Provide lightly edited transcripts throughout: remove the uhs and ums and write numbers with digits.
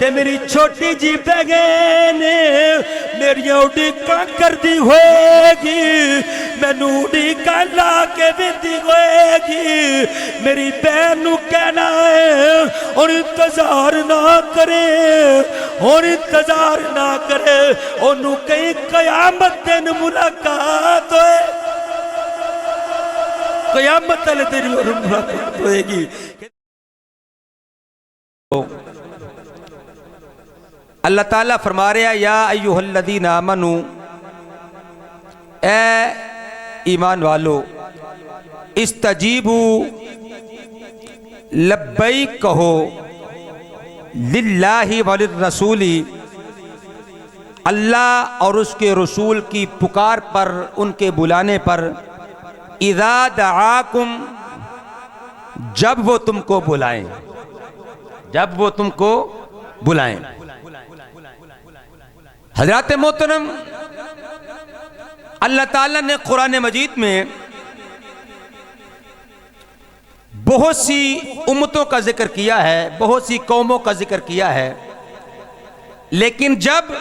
تے میری چھوٹی جی بہن میری اڈیکاں کردی ہوئے گی، مینوں اڈیکاں لا کے ویندی ہوئے گی، میری بہن نو کہنا ہے اور انتظار نہ کرے، اور انتظار نہ کرے، انہوں کہیں قیامت دن ملاقات ہوئے، قیامت علیہ تیری اور ملاقات ہوئے گی۔ اللہ تعالیٰ فرما رہا ہے یا ایھا الذین آمنو، اے ایمان والو، استجیبو لبیک کہو، للہ وللرسول، اللہ اور اس کے رسول کی پکار پر، ان کے بلانے پر، اذا دعاکم، جب وہ تم کو بلائیں، جب وہ تم کو بلائیں۔ حضرات محترم، اللہ تعالیٰ نے قرآن مجید میں بہت سی امتوں کا ذکر کیا ہے، بہت سی قوموں کا ذکر کیا ہے، لیکن جب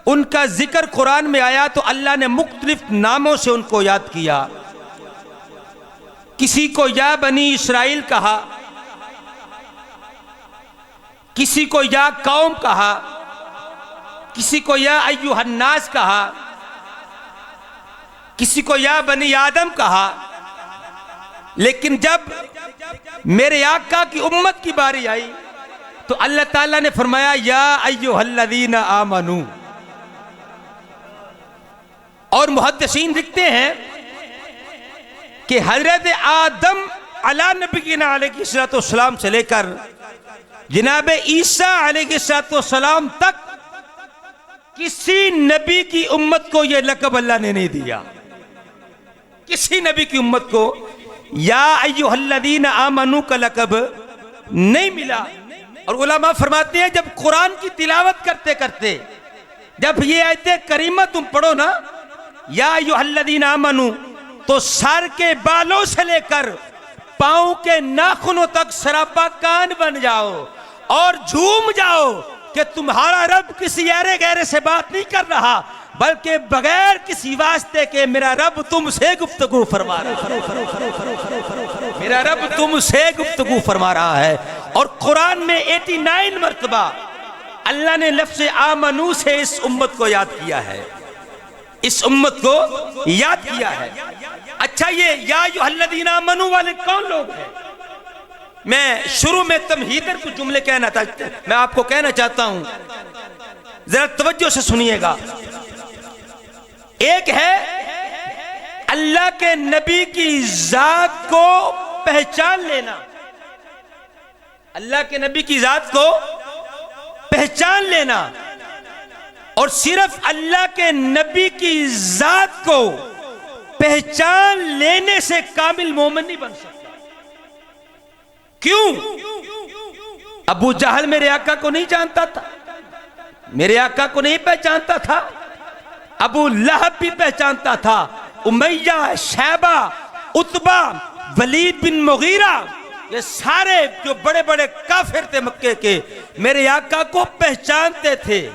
ان کا ذکر قرآن میں آیا تو اللہ نے مختلف ناموں سے ان کو یاد کیا۔ کسی کو یا بنی اسرائیل کہا، کسی کو یا قوم کہا، کسی کو یا ایھا الناس کہا، کسی کو یا بنی آدم کہا، لیکن جب میرے آقا کی امت کی باری آئی تو اللہ تعالیٰ نے فرمایا یا ایھا الذین آمنو۔ اور محدثین لکھتے ہیں کہ حضرت آدم علی نبینا علیہ السلام سے لے کر جناب عیسیٰ علیہ السلام تک کسی نبی کی امت کو یہ لقب اللہ نے نہیں دیا، کسی نبی کی امت کو یا ایھا الذین آمنو کا لقب نہیں ملا۔ اور علماء فرماتے ہیں جب قرآن کی تلاوت کرتے کرتے جب یہ آیت کریمہ تم پڑھو نا یا ایھا الذین آمنو، تو سر کے بالوں سے لے کر پاؤں کے ناخنوں تک سراپا کان بن جاؤ اور جھوم جاؤ کہ تمہارا رب کسی ایرے گہرے سے بات نہیں کر رہا، بلکہ بغیر کسی واسطے کے میرا رب تم سے گفتگو فرما رہا ہے، میرا رب تم سے گفتگو فرما رہا ہے۔ اور قرآن میں 89 مرتبہ اللہ نے لفظ آمنو سے اس امت کو یاد کیا ہے، اس امت کو یاد کیا ہے۔ اچھا یہ یا ایھا الذین آمنو والے کون لوگ ہیں؟ میں شروع میں تمہیدر کچھ جملے میں آپ کو کہنا چاہتا ہوں، ذرا توجہ سے سنیے گا۔ ایک ہے اللہ کے نبی کی ذات کو پہچان لینا، اللہ کے نبی کی ذات کو پہچان لینا، اور صرف اللہ کے نبی کی ذات کو پہچان لینے سے کامل مومن نہیں بن سکتا۔ کیوں؟ ابو جہل میرے آقا کو نہیں جانتا تھا، میرے آقا کو نہیں پہچانتا تھا، ابو لہب بھی پہچانتا تھا، امیہ، شیبہ، عتبہ، ولید بن مغیرہ، یہ سارے جو بڑے بڑے کافر تھے مکے کے میرے آقا کو پہچانتے تھے۔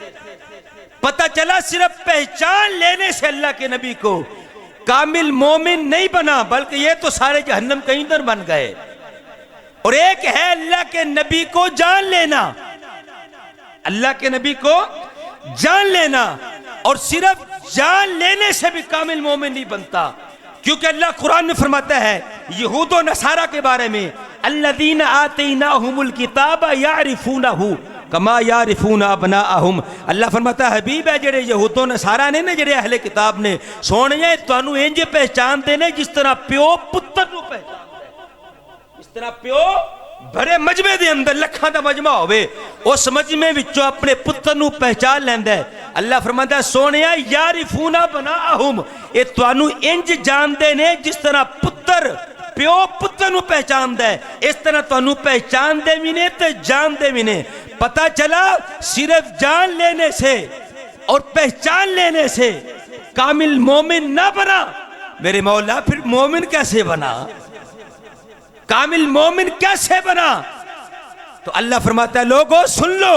پتہ چلا صرف پہچان لینے سے اللہ کے نبی کو کامل مومن نہیں بنا، بلکہ یہ تو سارے جہنم کے ایندھن بن گئے۔ اور ایک ہے اللہ کے نبی کو جان لینا، اللہ کے نبی کو جان لینا، اور صرف جان لینے سے بھی کامل مومن نہیں بنتا، کیونکہ اللہ قرآن میں فرماتا ہے یہود و نصارہ کے بارے میں الذین آتیناہم الکتاب یعرفونہ کما یعرفون ابناءہم۔ اللہ فرماتا ہے حبیب ہے جڑے یہود و نصارہ نے جڑے اہل کتاب نے سونے تانوں انج پہچان دینے جس طرح پیو پتر نو پہچان دے، اس طرح پیو بڑے مجمع دے اندر لکھاں دا مجمع ہوئے اس مجمع وچوں اپنے پتر نو پہچان لیندا ہے۔ اللہ فرماتا ہے سونیا یعرفون ابناءہم، اے تانوں انج جان دے نے جس طرح پتر پیو پتر نو پہچان دے، اس طرح تانوں پہچان دے بھی نے تے جان دے بھی نے۔ پتہ چلا صرف جان لینے سے اور پہچان لینے سے کامل مومن نہ بنا، میرے مولا پھر مومن کیسے بنا؟ کامل مومن کیسے بنا؟ تو اللہ فرماتا ہے لوگو سن لو،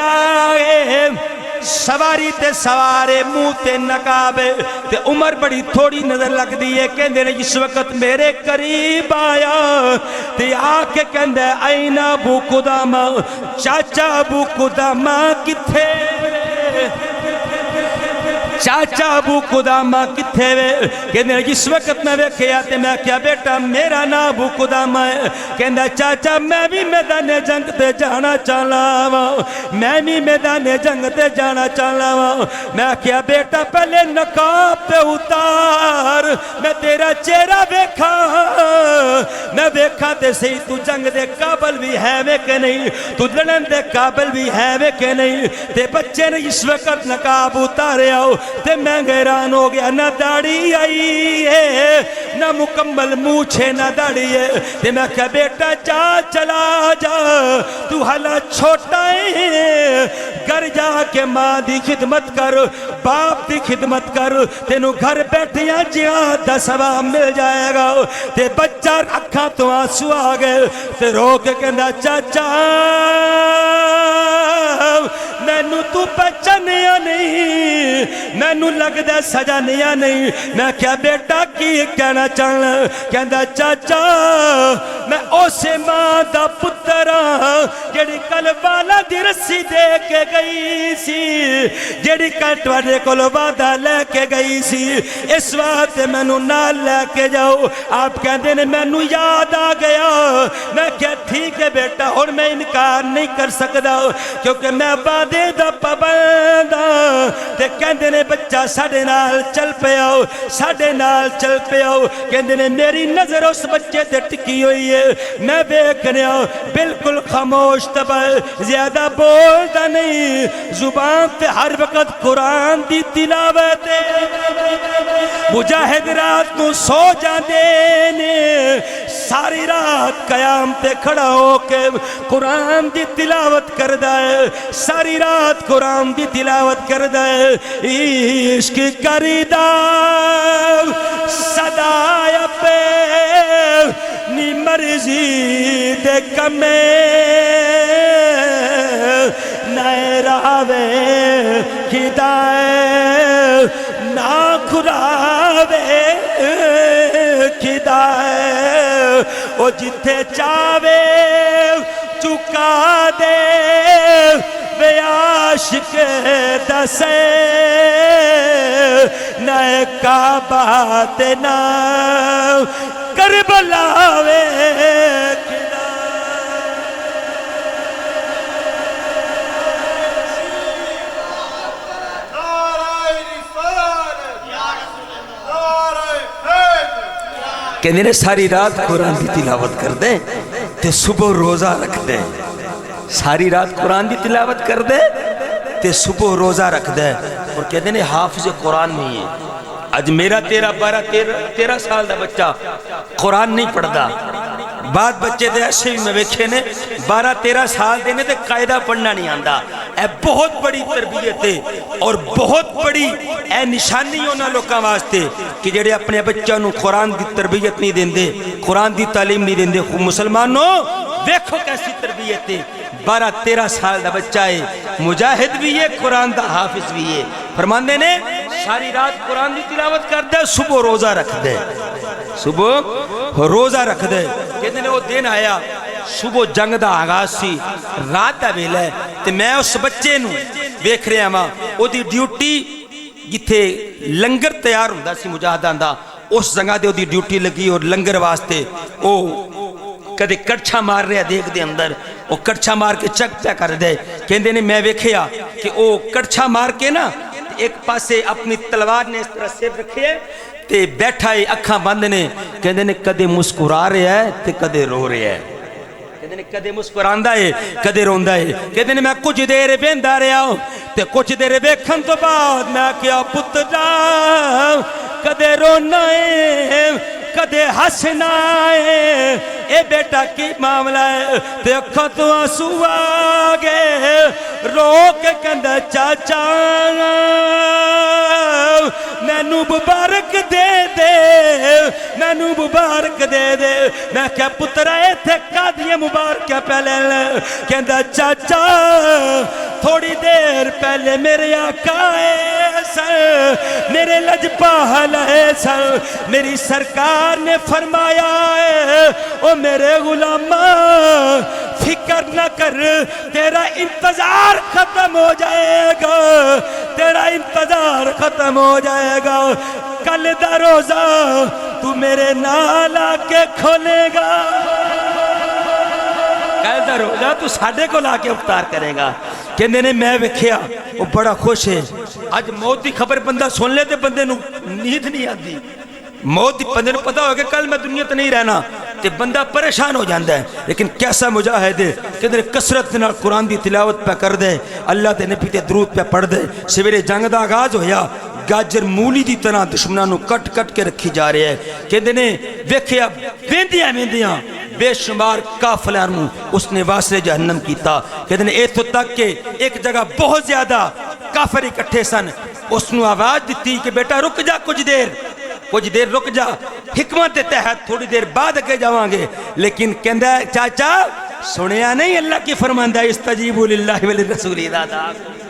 آئے سواری تے سوارے منہ تے نقاب تے عمر بڑی تھوڑی نظر لگ دیئے کہندے نے جس وقت میرے قریب آیا تے آکے کہندے این ابو قدامہ چاچا ابو قدامہ کتھے چاچا ابو قدامہ کتھے وے کہندے نے جس وقت میں ویکھیا تے میں کیا بیٹا میرا نام ابو قدامہ ہے کہندے چاچا میں بھی میدان جنگ تے جانا چاہلا ہوں میں بھی میدان جنگ تے جانا چاہلا ہوں میں کیا بیٹا پہلے نقاب پہ اتار میں تیرا چہرہ ویکھا میں ویکھا تے صحیح تو جنگ دے قابل بھی ہے وے کہ نہیں تو لڑن دے قابل بھی ہے وے کہ نہیں تے بچے نے اس وقت نقاب اتارے آؤ تے میں حیران ہو گیا نہ داڑھی آئی ہے نہ مکمل مونچھے نہ داڑھی ہے تے میں کہا بیٹا جا چلا جا تو حالا چھوٹا ہے گھر جا کے ماں دی خدمت کر باپ دی خدمت کر تینوں گھر بیٹھیاں جہاد دا ثواب مل جائے گا تے بچہ اکھاں تو آنسو آ گئے تے رو کے کہندا چاچا مینوں تو پہچانیا نہیں مینوں لگدا سجانیا نہیں میں کیا بیٹا کی کہنا چاہنا کہندا چاچا میں اسے ماں دا پتر ہاں جڑی کل والا دی رسی دے کے گئی سی جڑی کل تواڈے کول وعدہ لے کے گئی سی اس وقت مینوں نال لے کے جاؤ آپ کہندے نے مینوں یاد آ گیا میں کیا ٹھیک ہے بیٹا اور میں انکار نہیں کر سکدا کیونکہ میں وعدے دا پابند ہاں تے کہندے نے بچہ ساڈے نال چل پیا ساڈے نال چل پیا کہندے نے میری نظر اس بچے تے ٹکی ہوئی ہے میں ویکھنیا بالکل خاموش تبا زیادہ بولدا نہیں زبان تے ہر وقت قرآن دی تلاوت مجاہد رات نو سو جاندے نے ساری رات قیام تے کھڑا ہو کے قرآن دی تلاوت کردا ہے ساری رات قرآن دی تلاوت کردا ہے عشق کریدا صدایا پہ نی مرضی دے کمے نئے راوے کھدائے نا کھراوے کھدائے او جتھے چاوے چکا دے بے عاشق دسے نئے کعبہ تے نا کربلا وے کہنے نے ساری رات قرآن دی تلاوت کر دیں تے صبح روزہ رکھ دیں ساری رات قرآن دی تلاوت کر دیں تے صبح روزہ رکھ دیں اور کہتے ہیں حافظ قرآن نہیں ہے آج میرا 13 سال دا بچہ قرآن نہیں پڑھدا بعد بچے دے ایسے بھی میں ویکھے نے 12-13 سال دے نے تے قاعدہ پڑھنا نہیں آندا اے بہت بڑی تربیت ہے اور بہت بڑی اے نشانی ہونا لوکاں واسطے کہ جڑے اپنے بچوں نو قرآن دی تربیت نہیں دیندے قرآن دی تعلیم نہیں دیندے مسلمانوں دیکھو کیسی تربیت ہے 12-13 سال دا بچہ ہے مجاہد بھی ہے قرآن دا حافظ بھی ہے فرماندے نے ساری رات قرآن دی تلاوت کر دے صبح روزہ رکھ دے صبح روزہ رکھ دے کہتے ہیں وہ دن آیا صبح جنگ دا آغاز سی رات دا ویلا ہے تے میں اس بچے نو ویکھ رہا ماں او دی ڈیوٹی جتھے لنگر تیار ہوندا سی مجاہدان دا اس جگہ دے او دی ڈیوٹی لگی اور لنگر واسطے او کدے کڑچھا مار رہا دیکھ دے اندر او کڑچھا مار کے چک پہ کر دے کہندے نے میں ویکھیا کہ او کڑچھا مار کے نا ایک پاسے اپنی تلوار نے اس طرح سے رکھے تے بیٹھا ہے اکھاں بند نے کہندے نے کدے مسکرا رہا ہے تے کدے رو رہا ہے کہندے نے کدے مسکراندا ہے کدے روندا ہے کہندے نے میں کچھ دیر ویندا رہیا ہوں تے کچھ دیر ویکھن تو بعد میں کیا پترا کدے رونا ہے کدے ہسنا ہے اے بیٹا کی معاملہ ہے تے اکھاں تو آنسو آ گئے رو کے کہندا چاچا میں مینو مبارک دے دے مینو مبارک دے دے میں کیا پترا ایتھے کادیاں مبارکیاں پہلے کہندا چاچا تھوڑی دیر پہلے میرے آقا آئے سن میرے لجپال آئے سن میری سرکار نے فرمایا ہے او میرے غلامہ فکر نہ کر تیرا انتظار ختم ہو جائے گا تیرا انتظار ختم ہو جائے گا کل دا روزہ تو میرے نال آ کے کھولے گا کل دا روزہ تو ساڈے کو لا کے افطار کرے گا کہندے نے میں ویکھیا وہ بڑا خوش ہے اج موت دی خبر بندہ سن لے تے بندے نو نیند نہیں آتی موت بندے نو پتہ ہو کہ کل میں دنیا تے نہیں رہنا تے بندہ پریشان ہو جاندا ہے لیکن کیسا مجاہد ہے کہ کثرت نال قرآن دی تلاوت پہ کر دے اللہ تے نبی تے درود پہ پڑھ دے سویرے جنگ دا آغاز ہویا گاجر مولی دی طرح دشمناں نو کٹ کٹ کے رکھی جا رہے ہیں کہندے نے ویکھیا ویندیاں ویندیاں بے شمار کافلیاں نو اس نے واسطے جہنم کیتا کہندے نے ایتھوں تک کہ ایک جگہ بہت زیادہ کافر اکٹھے سن اس نو آواز دتی کہ بیٹا رک جا کچھ دیر رک جا حکمت دے تحت تھوڑی دیر بعد اگے جاواں گے لیکن کہندا چاچا سنیا نہیں اللہ کی فرماندا استجیبوا للہ وللرسول اذا دعاکم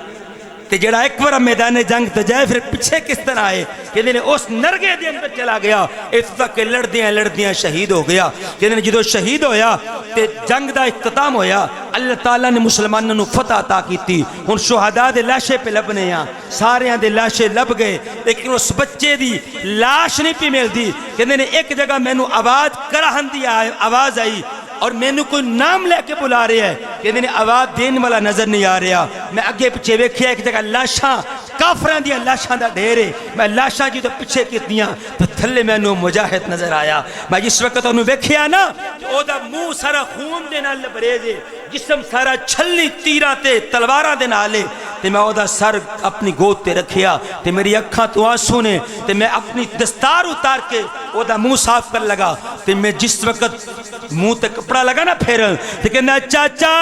تے جڑا ایک بار میدان جنگ تے جائے پھر پیچھے کس طرح آئے کہندے نے اس نرگے دے اندر چلا گیا اس تک کہ لڑدیاں شہید ہو گیا کہندے نے جدوں شہید ہویا تے جنگ دا اختتام ہویا اللہ تعالیٰ نے مسلمانوں نو فتح عطا کیتی ہن شہداء دے لاشے پہ لبنے ہاں ساریاں دے لاشے لب گئے لیکن اس بچے دی لاش نہیں پی ملدی کہندے نے ایک جگہ مینوں آواز کراہن دی آواز آئی اور مینوں کوئی نام لے کے بلا رہے ہیں کہندے نے آواز دین والا نظر نہیں آ رہا میں اگے پیچھے ویکھیا ایک جگہ لاشاں کافراں دی لاشاں دا ڈھیر ہے میں لاشاں جدوں پیچھے کیتیاں تو تھلے مینوں مجاہد نظر آیا میں جس وقت انہوں ویکھیا نا او دا منہ سارا خون دے نال لبریز ہے جسم سارا چھلی تیراں تے تلواراں دے نال ہے تے میں او دا سر اپنی گود تے رکھیا تے میری اکھاں تو آنسو نے تے میں اپنی دستار اتار کے او دا منہ صاف کر لگا تے میں جس وقت منہ تے کپڑا لگا نا پھیرن تے کہنا چاچا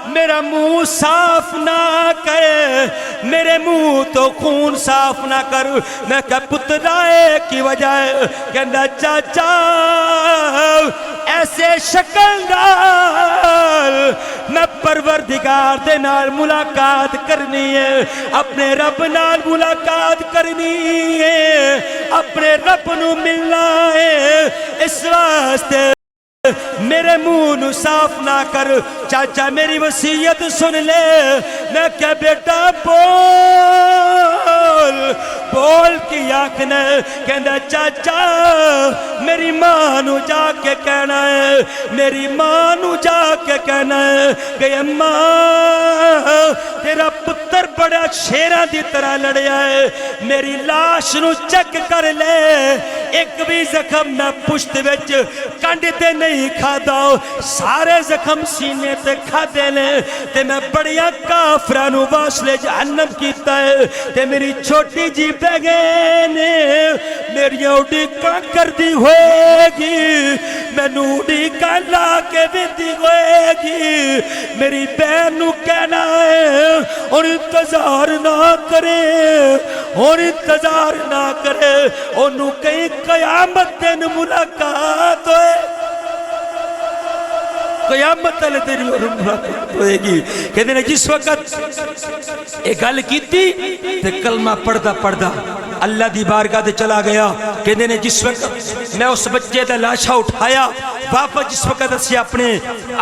میرا منہ صاف نہ کر میرے منہ تو خون صاف نہ کر میں کہ پترائے کی وجہ کہنا چاچا ایسے شکل نال میں پروردگار دے نال ملاقات کرنی ہے اپنے رب نال ملاقات کرنی ہے اپنے رب نو ملنا ہے اس واسطے میرے منہ نو صاف نہ کر چاچا میری وصیت سن لے میں کہ بیٹا بول کی آنکھنے کہندہ چاچا میری ماں نو جا کے کہنا ہے میری ماں نو جا کے کہنا ہے کہ اماں تیرا پتر بڑا شیرہ دی طرح لڑیا ہے میری لاش نو چک کر لے ایک بھی زخم نہ پشت وچ کنڈ تے نہیں کھا دو سارے زخم سینے تے کھا دے لے تے میں بڑیا کافرانو واسلے جہنم کیتا ہے تے میری چھوٹی جی بیگین میری اڈیکا کر دی ہوئے گی میں اڈیکا لا کے بھی دی ہوئے گی میری بہنو کہنا ہے اور انتظار نہ کرے اور انتظار نہ کرے انہوں کہیں قیامت دن ملاقات ہوئے قیامت علیہ تیری اور ملاقات ہوئے گی کہتے ہیں جس وقت ایک گل کیتی تے کلمہ پڑھدا اللہ دی بارگاہ دے چلا گیا کہتے ہیں جس وقت میں اس بچے دا لاشا اٹھایا واپس جس وقت اسی اپنے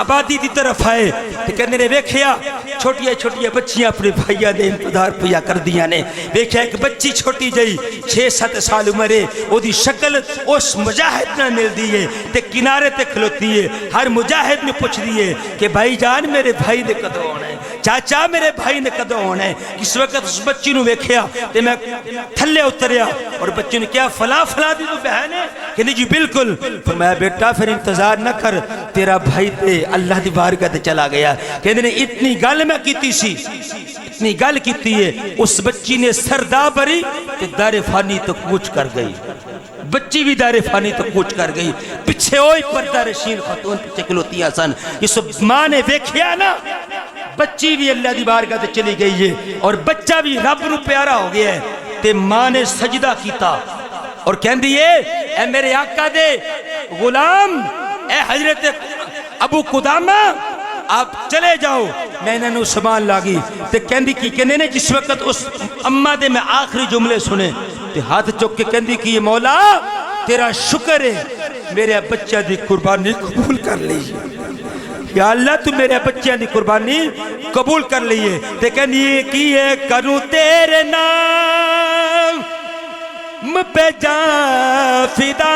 آبادی دی طرف آئے تو کہنے نے ویکھیا چھوٹیاں بچیاں اپنے بھائیاں دے انتظار پیا کر دیا نے ویکھیا ایک بچی چھوٹی جائی 6-7 سال عمرے او دی شکل اس مجاہد نہ مل دیئے تے کنارے تے کھلوتی ہے ہر مجاہد نے پوچھ دیئے کہ بھائی جان میرے بھائی دے کدو ہونا ہے چاچا میرے بھائی نے کدو ہونا ہے اس وقت اس بچی نو ویکھیا تے میں تھلے اتریا اور بچی نے کیا فلاں دی تو بہن ہے کہ نہیں جی بالکل فرمایا بیٹا پھر انتظار نہ کر تیرا بھائی تے اللہ دی بارگاہ تے چلا گیا کہنے نے اتنی گل میں کیتی سی اتنی گل کیتی ہے اس بچی نے سردا بری تے دار فانی تک کوچ کر گئی بچی بھی دار فانی تک کوچ کر گئی پیچھے ہوئی پردہ رشین خاتون پیچھے کلوتیاں سن اس ماں نے ویکھیا نا بچی بھی اللہ دی بارگاہ تے چلی گئی ہے اور بچہ بھی رب نو پیارا ہو گیا ہے تے ماں نے سجدہ کیتا اور کہن دیئے اے میرے آقا دے غلام اے حضرت ابو قدامہ آپ چلے جاؤ میں انہوں سامان لاگی تے کہندی کی کہنے نے جس وقت اس اماں دے میں آخری جملے سنے تے ہاتھ چک کے کہندی کی یہ مولا تیرا شکر ہے میرے بچہ دی قربانی قبول کر لی یا اللہ تو میرے بچہ دی قربانی قبول کر لیے تے کہندی کی ہے کروں تیرے نام پہ جان فدا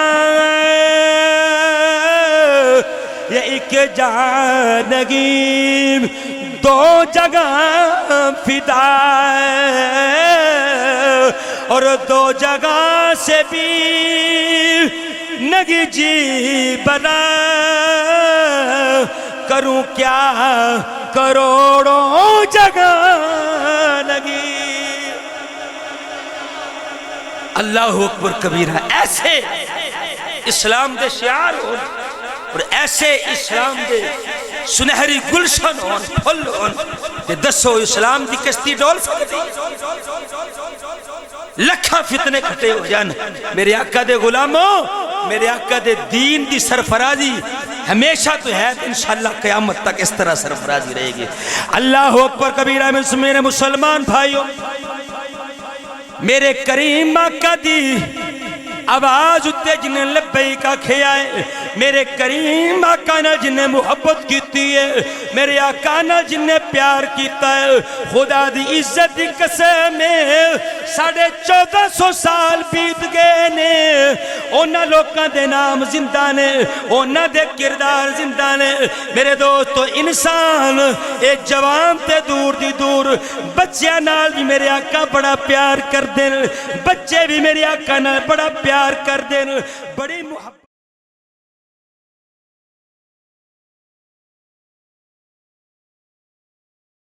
یہ ایک جانگی دو جگہ فدا اور دو جگہ سے بھی نگی جی بنا کروں کیا کروڑوں جگہ لگی اللہ اکبر کبیرہ ایسے اسلام دے شعار ہون اور ایسے اسلام دے سنہری گلشن ہون پھل ہون کہ دسو اسلام دی کشتی ڈول سکتی لکھا فتنے کھٹے ہو جان میرے آقا دے غلاموں میرے آقا دے دین دی سرفرازی ہمیشہ تو ہے انشاءاللہ قیامت تک اس طرح سرفرازی رہے گی اللہ اکبر کبیرہ میرے مسلمان بھائیوں میرے کریم آقا دی آواز اتے جنہیں لبئی کا کھیائے میرے کریم آقا نے جنہیں محبت کیتی ہے میرے آقا نے جنہیں پیار کیتا ہے خدا دی عزت دی قسم ہے 1450 سال بیت گئے نے اونا لوکاں دے نام زندہ نے اونا دے کردار زندہ نے میرے دوستو انسان اے جوان تے دور دی دور بچیاں نال بھی میرے آقا بڑا پیار کر دیں بچے بھی میرے آقا نال بڑا پیار کر دیں بڑی محبت